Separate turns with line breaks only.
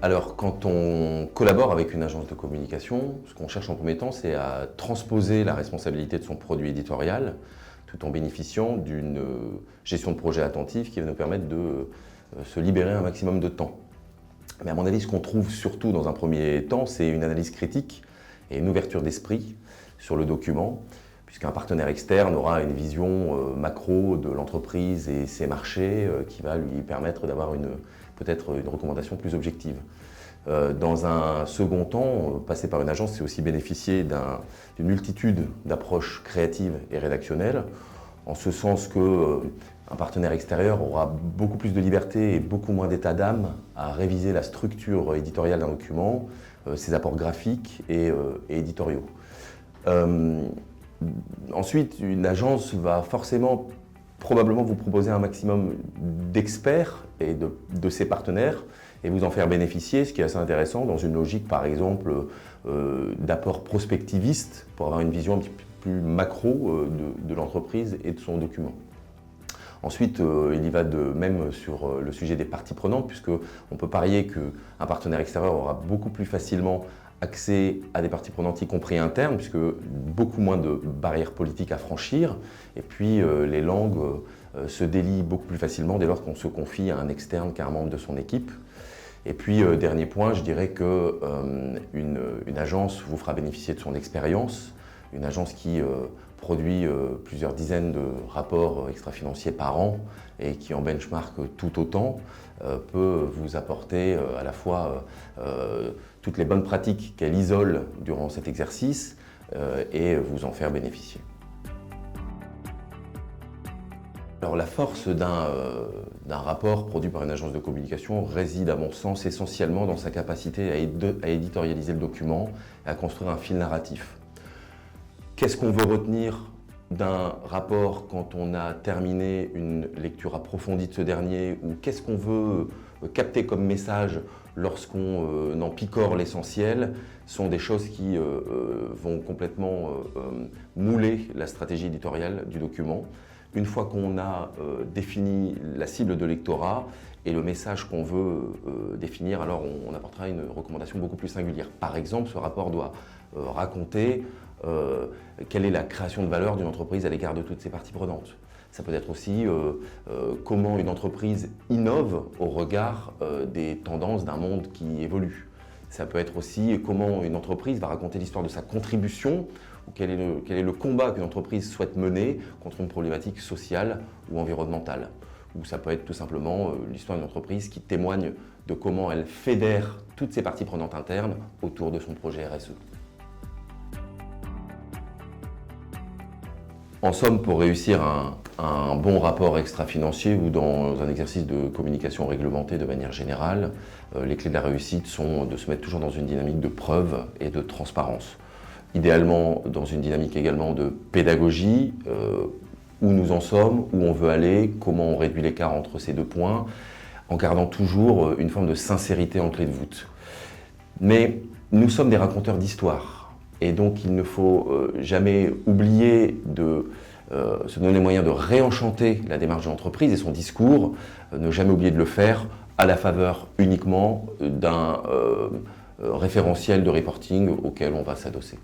Alors, quand on collabore avec une agence de communication, ce qu'on cherche en premier temps, c'est à transposer la responsabilité de son produit éditorial, tout en bénéficiant d'une gestion de projet attentive qui va nous permettre de se libérer un maximum de temps. Mais à mon avis, ce qu'on trouve surtout dans un premier temps, c'est une analyse critique et une ouverture d'esprit sur le document, puisqu'un partenaire externe aura une vision macro de l'entreprise et ses marchés qui va lui permettre d'avoir peut-être une recommandation plus objective. Dans un second temps, passer par une agence, c'est aussi bénéficier d'une multitude d'approches créatives et rédactionnelles, en ce sens qu'un partenaire extérieur aura beaucoup plus de liberté et beaucoup moins d'état d'âme à réviser la structure éditoriale d'un document, ses apports graphiques et éditoriaux. Ensuite, une agence va forcément probablement vous proposer un maximum d'experts et de ses partenaires et vous en faire bénéficier, ce qui est assez intéressant dans une logique par exemple d'apport prospectiviste pour avoir une vision un petit peu plus macro de l'entreprise et de son document. Ensuite, il y va de même sur le sujet des parties prenantes, puisqu'on peut parier qu'un partenaire extérieur aura beaucoup plus facilement accès à des parties prenantes, y compris internes, puisque beaucoup moins de barrières politiques à franchir, et puis les langues se délient beaucoup plus facilement dès lors qu'on se confie à un externe qu'à un membre de son équipe. Et puis, dernier point, je dirais qu'une agence vous fera bénéficier de son expérience, une agence qui produit plusieurs dizaines de rapports extra-financiers par an et qui en benchmark tout autant, peut vous apporter à la fois toutes les bonnes pratiques qu'elle isole durant cet exercice et vous en faire bénéficier. Alors la force d'un rapport produit par une agence de communication réside à mon sens essentiellement dans sa capacité à éditorialiser le document et à construire un fil narratif. Qu'est-ce qu'on veut retenir d'un rapport quand on a terminé une lecture approfondie de ce dernier, ou qu'est-ce qu'on veut capter comme message lorsqu'on en picore l'essentiel, sont des choses qui vont complètement mouler la stratégie éditoriale du document. Une fois qu'on a défini la cible de lectorat et le message qu'on veut définir, alors on apportera une recommandation beaucoup plus singulière. Par exemple, ce rapport doit raconter quelle est la création de valeur d'une entreprise à l'égard de toutes ses parties prenantes. Ça peut être aussi comment une entreprise innove au regard des tendances d'un monde qui évolue. Ça peut être aussi comment une entreprise va raconter l'histoire de sa contribution ou quel est le combat qu'une entreprise souhaite mener contre une problématique sociale ou environnementale. Ou ça peut être tout simplement l'histoire d'une entreprise qui témoigne de comment elle fédère toutes ses parties prenantes internes autour de son projet RSE. En somme, pour réussir un bon rapport extra-financier ou dans un exercice de communication réglementée de manière générale, les clés de la réussite sont de se mettre toujours dans une dynamique de preuve et de transparence. Idéalement, dans une dynamique également de pédagogie, où nous en sommes, où on veut aller, comment on réduit l'écart entre ces deux points, en gardant toujours une forme de sincérité en clé de voûte. Mais nous sommes des raconteurs d'histoire. Et donc il ne faut jamais oublier de se donner les moyens de réenchanter la démarche de l'entreprise et son discours, ne jamais oublier de le faire à la faveur uniquement d'un référentiel de reporting auquel on va s'adosser.